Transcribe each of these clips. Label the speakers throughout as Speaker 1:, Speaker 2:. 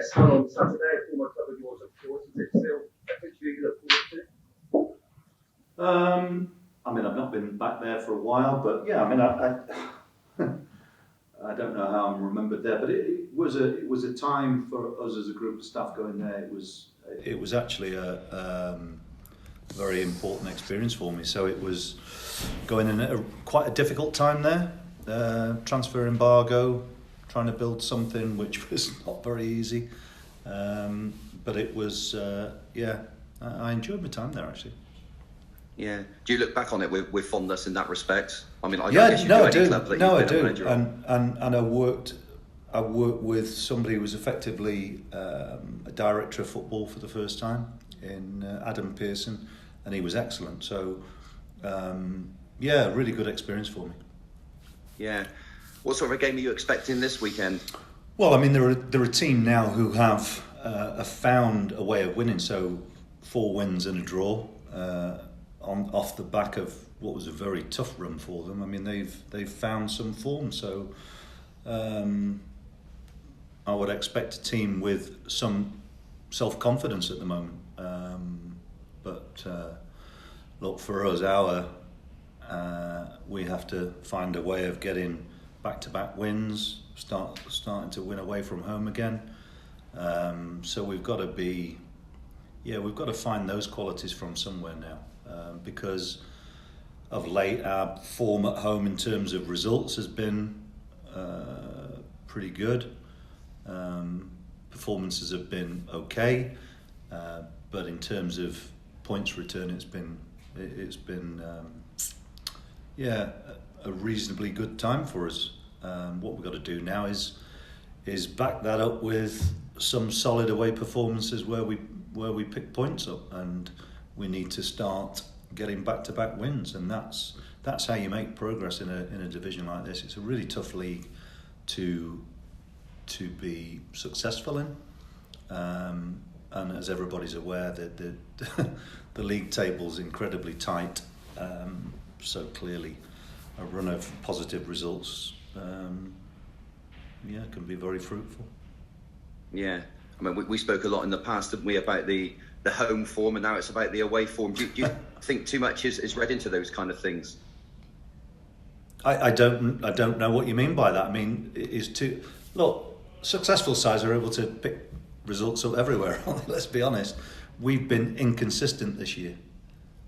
Speaker 1: West Ham on Saturday, a former club of yours, of course. Is it still a fixture you look forward to?
Speaker 2: I mean, I've not been back there for a while, but yeah, I mean, I don't know how I'm remembered there, but it was a time for us as a group of staff going there. It was actually a very important experience for me. So it was going in at quite a difficult time there, transfer embargo, trying to build something which was not very easy, but it was I enjoyed my time there actually.
Speaker 3: Yeah. Do you look back on it with fondness in that respect? I mean, I guess you do any club that you've been a manager of.
Speaker 2: And I worked with somebody who was effectively a director of football for the first time in Adam Pearson, and he was excellent. So, really good experience for me.
Speaker 3: Yeah. What sort of a game are you expecting this weekend?
Speaker 2: Well, I mean, they're a team now who have found a way of winning. So 4 wins and a draw. Off the back of what was a very tough run for them. I mean, they've found some form, so I would expect a team with some self-confidence at the moment. But look, for us, we have to find a way of getting back-to-back wins, starting to win away from home again. So we've got to find those qualities from somewhere now. Because of late our form at home in terms of results has been pretty good. Performances have been okay, but in terms of points return, it's been a reasonably good time for us. What we've got to do now is back that up with some solid away performances where we pick points up, and we need to start getting back-to-back wins, and that's how you make progress in a division like this. It's a really tough league to be successful in, and as everybody's aware, the league table's incredibly tight. So clearly, a run of positive results, can be very fruitful.
Speaker 3: Yeah, I mean, we spoke a lot in the past, didn't we, about the home form, and now it's about the away form. Do you think too much is read into those kind of things?
Speaker 2: I don't know what you mean by that. I mean, successful sides are able to pick results up everywhere. Let's be honest. We've been inconsistent this year,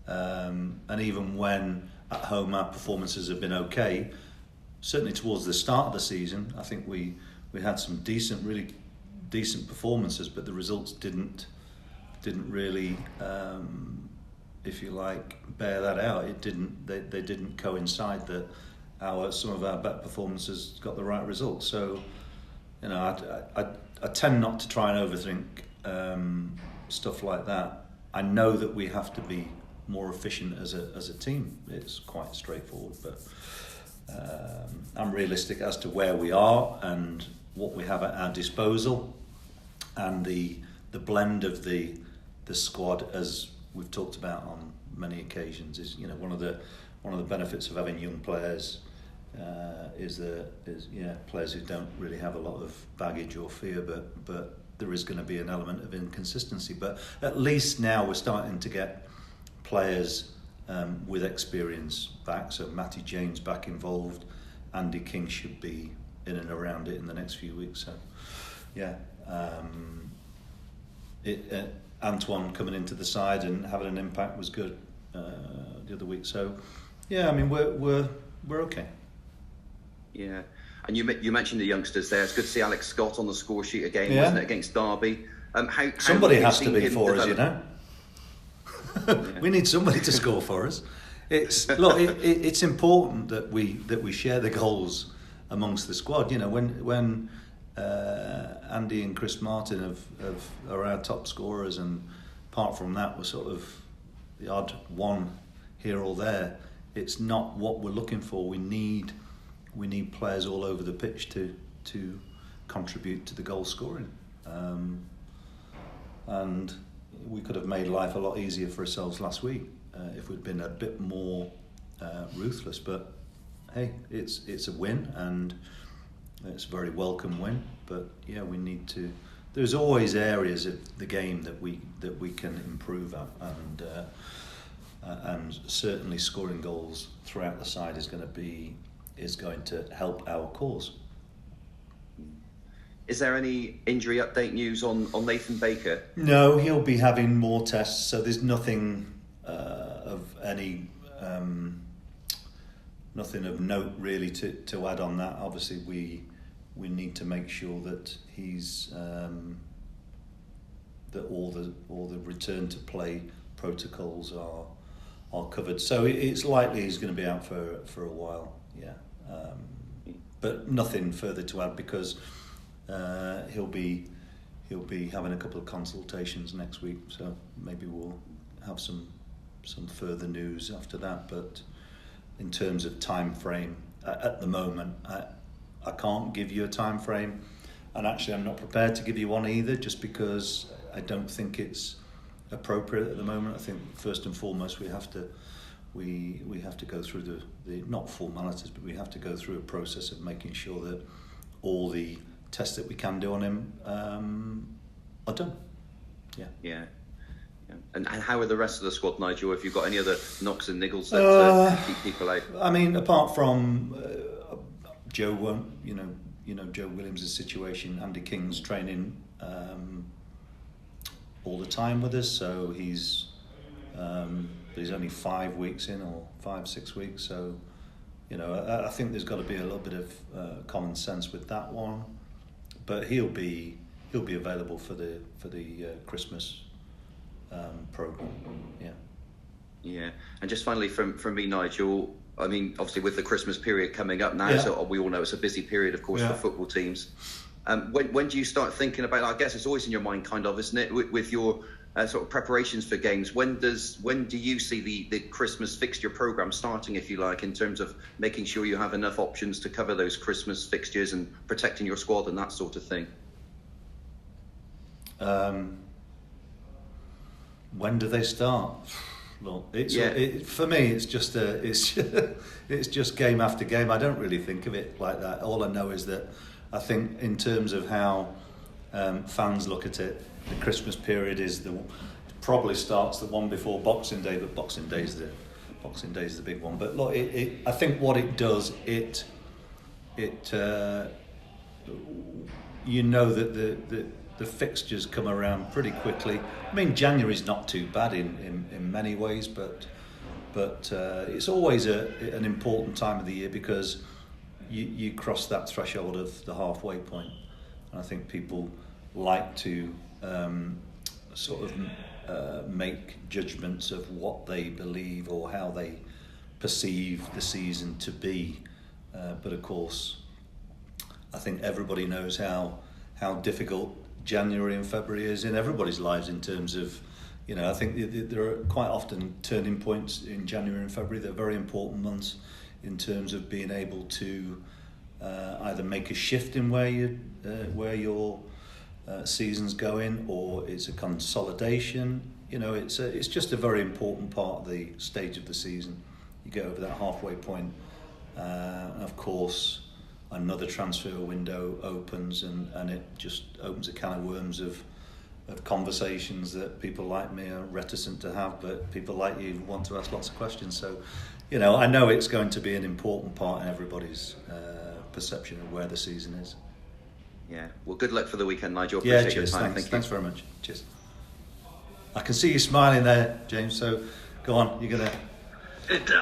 Speaker 2: and even when at home our performances have been okay, certainly towards the start of the season, I think we had some really decent performances, but the results didn't really, if you like, bear that out. They didn't coincide that some of our better performances got the right results. So, I tend not to try and overthink stuff like that. I know that we have to be more efficient as a team. It's quite straightforward, but I'm realistic as to where we are and what we have at our disposal, and the blend of the squad, as we've talked about on many occasions, is one of the benefits of having young players is players who don't really have a lot of baggage or fear, but there is going to be an element of inconsistency. But at least now we're starting to get players with experience back. So Matty James back involved. Andy King should be in and around it in the next few weeks. So Antoine coming into the side and having an impact was good the other week. So I mean we're okay.
Speaker 3: Yeah, and you mentioned the youngsters there. It's good to see Alex Scott on the score sheet again, wasn't it, against Derby? How
Speaker 2: somebody has to be for us, We need somebody to score for us. It's important that we share the goals amongst the squad. When Andy and Chris Martin are our top scorers, and apart from that, we're sort of the odd one here or there. It's not what we're looking for. We need players all over the pitch to contribute to the goal scoring, and we could have made life a lot easier for ourselves last week if we'd been a bit more ruthless. But hey, it's a win, and it's a very welcome win. But we need to there's always areas of the game that we can improve at, and certainly scoring goals throughout the side is going to help our cause.
Speaker 3: Is there any injury update news on Nathan Baker?
Speaker 2: No, he'll be having more tests, so there's nothing of any nothing of note really to add on that. Obviously, we need to make sure that he's that all the return to play protocols are covered. So it's likely he's going to be out for a while. Yeah, but nothing further to add because he'll be having a couple of consultations next week. So maybe we'll have some further news after that. But in terms of time frame, at the moment, I can't give you a time frame, and actually I'm not prepared to give you one either, just because I don't think it's appropriate at the moment. I think first and foremost we have to go through the not formalities, but we have to go through a process of making sure that all the tests that we can do on him are done.
Speaker 3: Yeah. And how are the rest of the squad, Nigel? Have you got any other knocks and niggles that keep people out?
Speaker 2: I mean, apart from Joe won't, Joe Williams' situation. Andy King's training all the time with us, so he's only 5 weeks in, or 5-6 weeks. So, I think there's got to be a little bit of common sense with that one. But he'll be available for the Christmas program. Yeah.
Speaker 3: And just finally from me, Nigel, I mean, obviously with the Christmas period coming up now, so we all know it's a busy period, of course, for football teams. When do you start thinking about, I guess it's always in your mind kind of, isn't it, with your sort of preparations for games? When do you see the Christmas fixture program starting, if you like, in terms of making sure you have enough options to cover those Christmas fixtures and protecting your squad and that sort of thing?
Speaker 2: When do they start? Well, for me, it's just game after game. I don't really think of it like that. All I know is that I think in terms of how fans look at it, the Christmas period probably starts the one before Boxing Day, but Boxing Day is the big one. But look, I think what it does, that the fixtures come around pretty quickly. I mean, January's not too bad in many ways, but it's always an important time of the year because you cross that threshold of the halfway point. And I think people like to make judgments of what they believe or how they perceive the season to be. But of course, I think everybody knows how difficult January and February is in everybody's lives in terms of, I think there are quite often turning points in January and February. They're very important months in terms of being able to either make a shift in where your season's going, or it's a consolidation. It's just a very important part of the stage of the season. You get over that halfway point, and of course another transfer window opens, and it just opens a can of worms of conversations that people like me are reticent to have, but people like you want to ask lots of questions. So, I know it's going to be an important part in everybody's perception of where the season is.
Speaker 3: Yeah. Well, good luck for the weekend, Nigel. Appreciate
Speaker 2: cheers.
Speaker 3: Your time.
Speaker 2: Thanks very much. Cheers. I can see you smiling there, James. So, go on. You're gonna.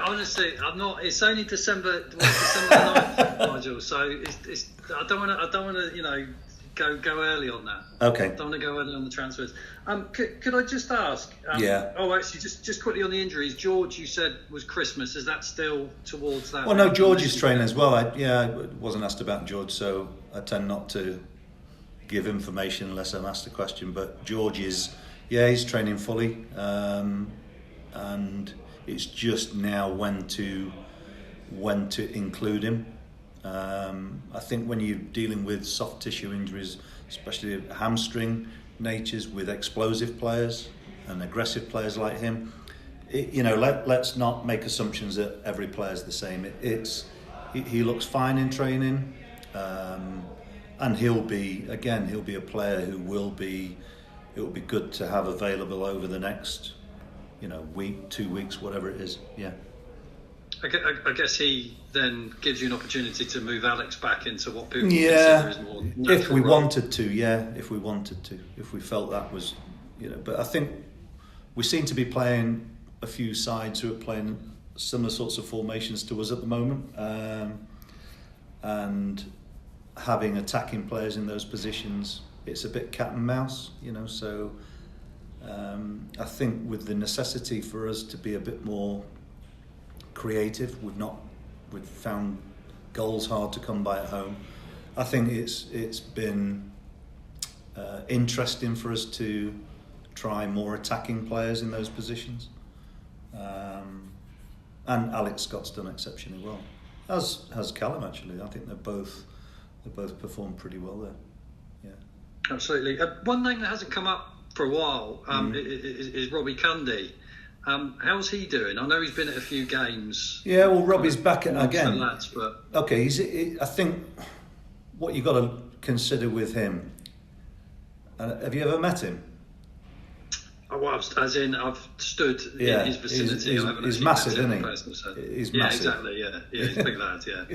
Speaker 4: Honestly, I'm not. It's only December 9th, Nigel. So it's. I don't want to. Go early on that.
Speaker 2: Okay.
Speaker 4: Don't want to go early on the transfers. Could I just ask? Oh, actually, just quickly on the injuries. George, you said was Christmas. Is that still towards that?
Speaker 2: Well, no, George is training as well. I wasn't asked about George, so I tend not to give information unless I'm asked a question. But George is, he's training fully, and it's just now when to include him. I think when you're dealing with soft tissue injuries, especially hamstring natures with explosive players and aggressive players like him, let's not make assumptions that every player's the same. He looks fine in training. and he'll be a player who will be good to have available over the next, week, 2 weeks, whatever it is. Yeah.
Speaker 4: I guess he then gives you an opportunity to move Alex back into what people consider is more natural
Speaker 2: if we
Speaker 4: role.
Speaker 2: wanted to, if we felt that was, but I think we seem to be playing a few sides who are playing similar sorts of formations to us at the moment, and having attacking players in those positions, it's a bit cat and mouse, so I think with the necessity for us to be a bit more creative, we've found goals hard to come by at home. I think it's been interesting for us to try more attacking players in those positions, and Alex Scott's done exceptionally well, as has Callum actually. I think they both performed pretty well there. Yeah,
Speaker 4: absolutely. One name that hasn't come up for a while is Robbie Candy. How's he doing? I know he's been at a few games.
Speaker 2: Yeah, well, Robbie's back at again.
Speaker 4: Lads, but...
Speaker 2: Okay, I think what you've got to consider with him. Have you ever met him?
Speaker 4: Well, as in, I've stood in his vicinity.
Speaker 2: He's massive, isn't he? He's massive.
Speaker 4: Yeah, exactly. Yeah, he's a big lad. Yeah,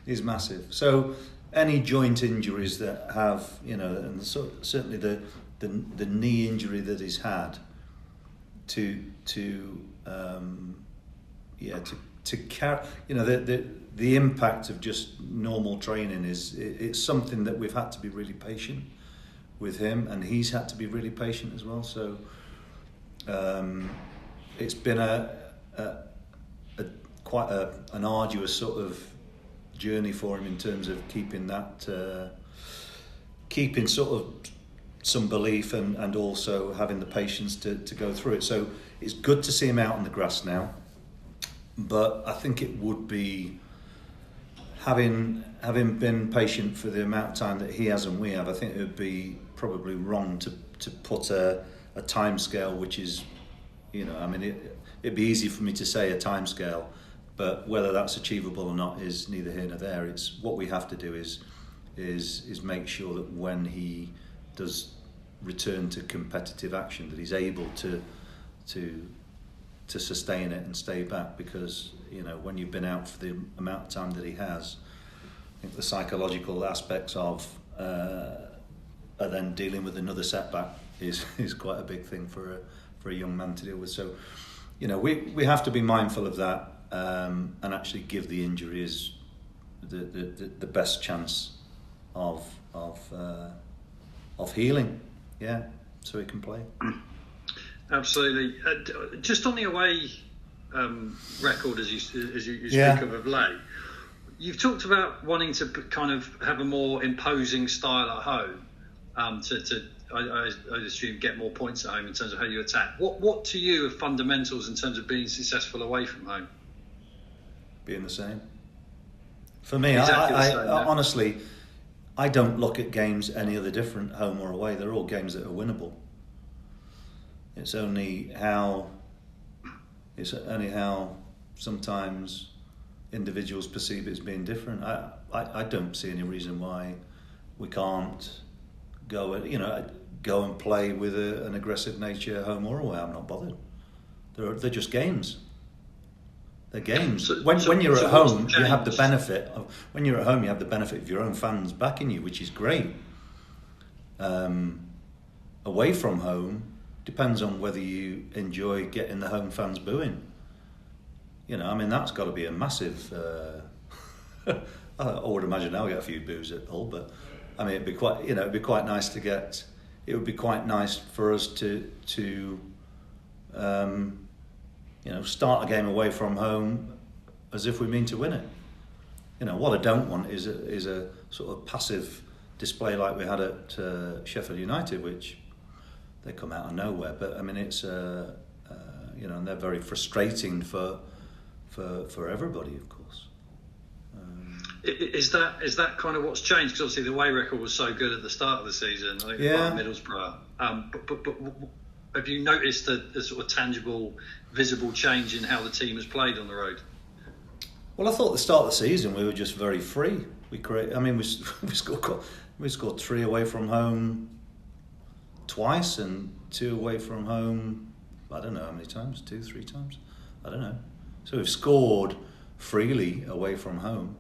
Speaker 2: he's massive. So any joint injuries that have, and certainly the knee injury that he's had, to carry, the impact of just normal training it's something that we've had to be really patient with him, and he's had to be really patient as well. So it's been quite an arduous sort of journey for him in terms of keeping sort of some belief and also having the patience to go through it. So it's good to see him out on the grass now, but I think it would be, having been patient for the amount of time that he has and we have, I think it would be probably wrong to put a time scale which is, it'd be easy for me to say a time scale, but whether that's achievable or not is neither here nor there. It's what we have to do is make sure that when he does return to competitive action, that he's able to sustain it and stay back, because when you've been out for the amount of time that he has, I think the psychological aspects of are then dealing with another setback is quite a big thing for a young man to deal with. So we have to be mindful of that, and actually give the injuries the best chance of healing, so he can play.
Speaker 4: Absolutely. Just on the away record, as you speak of late, you've talked about wanting to kind of have a more imposing style at home, I assume get more points at home in terms of how you attack. What to you are fundamentals in terms of being successful away from home?
Speaker 2: Being the same. For me,
Speaker 4: exactly
Speaker 2: I honestly, I don't look at games any other different, home or away. They're all games that are winnable. It's only how sometimes individuals perceive it as being different. I don't see any reason why we can't go and play with an aggressive nature, home or away. I'm not bothered. They're just games. They're games. When you're at home, you have the benefit of your own fans backing you, which is great. Away from home, depends on whether you enjoy getting the home fans booing. That's got to be a massive. I would imagine I'll get a few boos at Hull, but it'd be quite nice to get. It would be quite nice for us to start a game away from home as if we mean to win it. What I don't want is a sort of passive display like we had at Sheffield United, which they come out of nowhere. But it's and they're very frustrating for everybody, of course.
Speaker 4: Is that kind of what's changed? Because obviously the away record was so good at the start of the season. I think Middlesbrough. But have you noticed a sort of tangible, visible change in how the team has played on the road?
Speaker 2: Well, I thought at the start of the season we were just very free. We scored We scored 3 away from home twice and 2 away from home, I don't know how many times, 2, 3 times, I don't know. So we've scored freely away from home.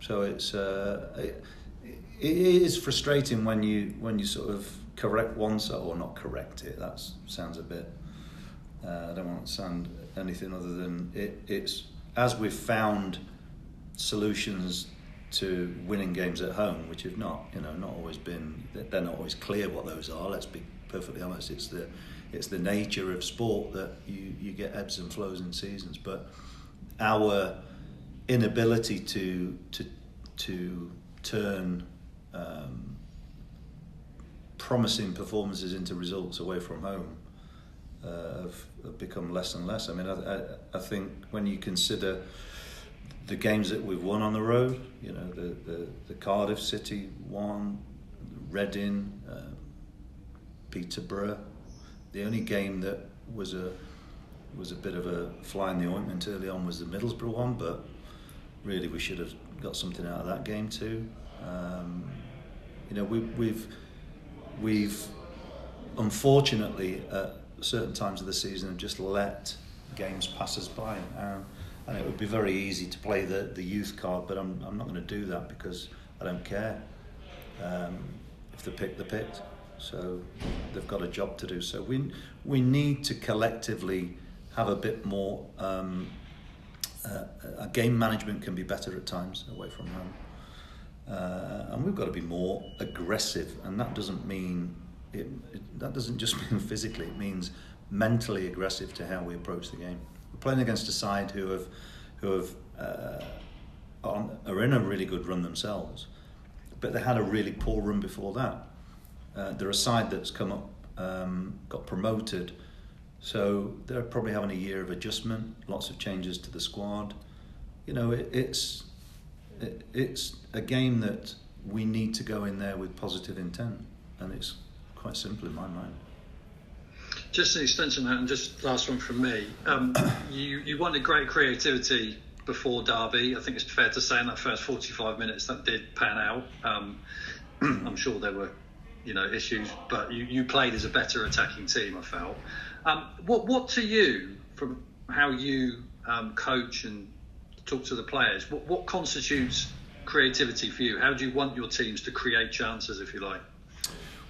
Speaker 2: So it is frustrating when you sort of correct oneself, or not correct it. That sounds a bit. I don't want to sound anything other than it's as we've found solutions to winning games at home, which have not always been. They're not always clear what those are. Let's be perfectly honest. It's the nature of sport that you get ebbs and flows in seasons, but our inability to turn promising performances into results away from home have become less and less. I mean, I think when you consider the games that we've won on the road, the Cardiff City one, Reading, Peterborough. The only game that was a bit of a fly in the ointment early on was the Middlesbrough one, but really we should have got something out of that game too. We've unfortunately at certain times of the season have just let games pass us by, and it would be very easy to play the youth card, but I'm not going to do that because I don't care. If they pick, they picked. So they've got a job to do. So we need to collectively have a bit more. Game management can be better at times away from home, and we've got to be more aggressive. And that doesn't mean that doesn't just mean physically. It means mentally aggressive to how we approach the game. We're playing against a side who are in a really good run themselves, but they had a really poor run before that. They're a side that's come up, got promoted, so they're probably having a year of adjustment, lots of changes to the squad. It's a game that we need to go in there with positive intent, and it's quite simple in my mind.
Speaker 4: Just an extension of that, and just last one from me. You wanted great creativity before Derby. I think it's fair to say in that first 45 minutes that did pan out. I'm sure there were issues, but you played as a better attacking team, I felt. What to you, from how you coach and talk to the players, what constitutes creativity for you? How do you want your teams to create chances, if you like?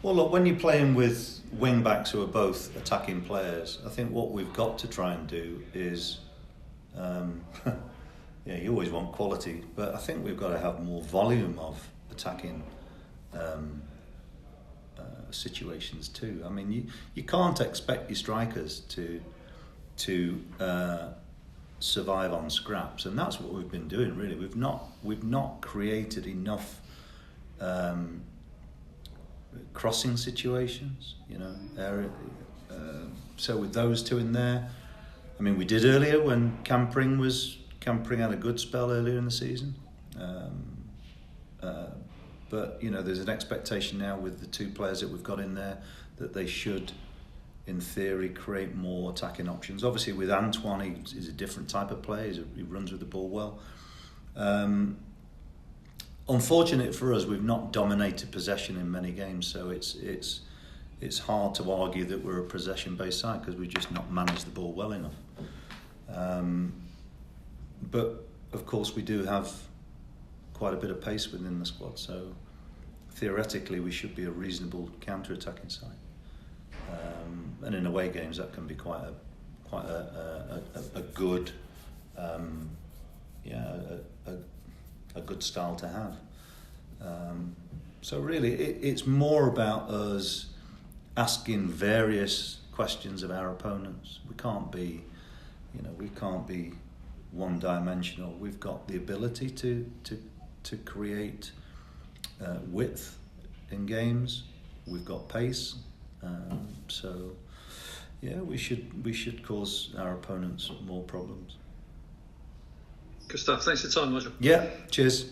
Speaker 2: Well, look, when you're playing with wing backs who are both attacking players, I think what we've got to try and do is you always want quality, but I think we've got to have more volume of attacking situations too. I mean, you can't expect your strikers to survive on scraps, and that's what we've been doing. Really, we've not created enough crossing situations. So with those two in there, I mean, we did earlier when Campering had a good spell earlier in the season. But there's an expectation now with the 2 players that we've got in there that they should, in theory, create more attacking options. Obviously, with Antoine, he's a different type of player. He runs with the ball well. Unfortunate for us, we've not dominated possession in many games, so it's hard to argue that we're a possession-based side because we've just not managed the ball well enough. But of course, we do have quite a bit of pace within the squad, so theoretically we should be a reasonable counter-attacking side. And in away games, that can be quite a good a good style to have. So really, it's more about us asking various questions of our opponents. We can't be one-dimensional. We've got the ability to create width in games. We've got pace. So we should cause our opponents more problems.
Speaker 4: Good stuff. Thanks for your time, Nigel.
Speaker 2: Yeah, cheers.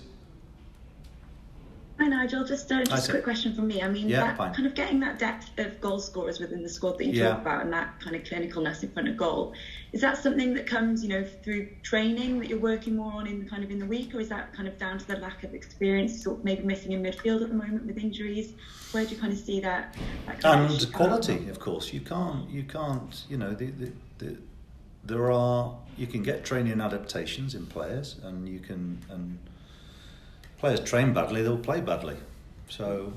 Speaker 5: Hi Nigel, just a quick question from me. I mean,
Speaker 2: fine.
Speaker 5: kind of getting that depth of goal scorers within the squad that you talk about, and that kind of clinicalness in front of goal, is that something that comes, through training that you're working more on in the week, or is that kind of down to the lack of experience, sort of maybe missing in midfield at the moment with injuries? Where do you kind of see that kind
Speaker 2: and quality, of course. You can't. You can get training adaptations in players, and you can players train badly, they'll play badly. So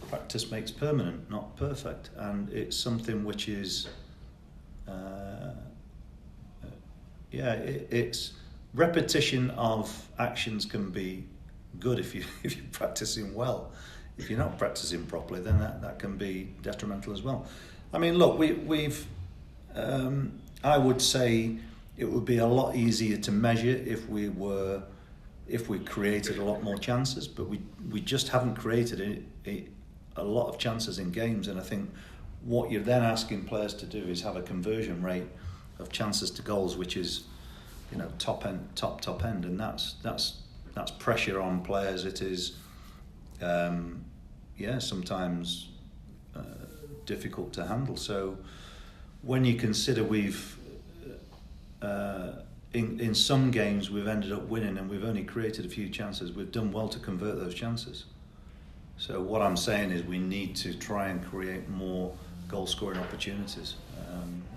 Speaker 2: practice makes permanent, not perfect, and it's something which is it's repetition of actions can be good if you're practicing well. If you're not practicing properly, then that can be detrimental as well. I mean, look, we've I would say it would be a lot easier to measure if we created a lot more chances, but we just haven't created a lot of chances in games. And I think what you're then asking players to do is have a conversion rate of chances to goals which is top end, and that's pressure on players. It is sometimes difficult to handle. So when you consider we've in some games we've ended up winning and we've only created a few chances, we've done well to convert those chances. So what I'm saying is we need to try and create more goal scoring opportunities.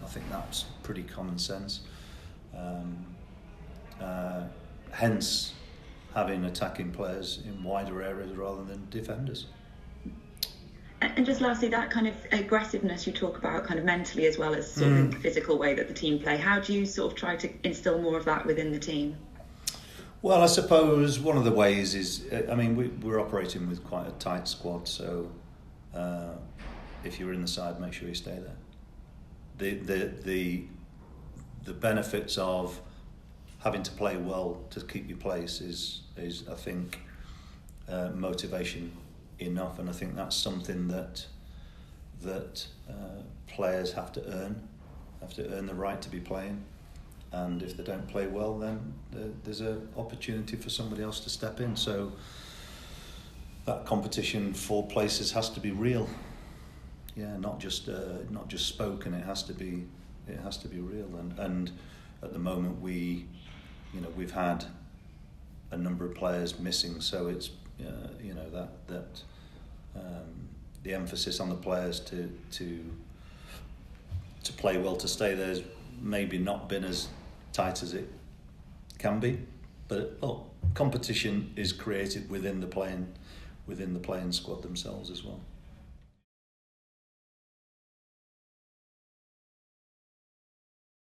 Speaker 2: I think that's pretty common sense. Hence having attacking players in wider areas rather than defenders.
Speaker 5: And just lastly, that kind of aggressiveness you talk about, kind of mentally as well as sort of the physical way that the team play, how do you sort of try to instill more of that within the team?
Speaker 2: Well, I suppose one of the ways is, we're operating with quite a tight squad, so if you're in the side, make sure you stay there. The benefits of having to play well to keep your place is I think motivation enough, and I think that's something that players have to earn the right to be playing. And if they don't play well, then there's an opportunity for somebody else to step in. So that competition for places has to be real. Yeah, not just spoken. It has to be real. And at the moment we've had a number of players missing. So it's the emphasis on the players to play well, to stay there, has maybe not been as tight as it can be, but competition is created within the playing squad themselves as well.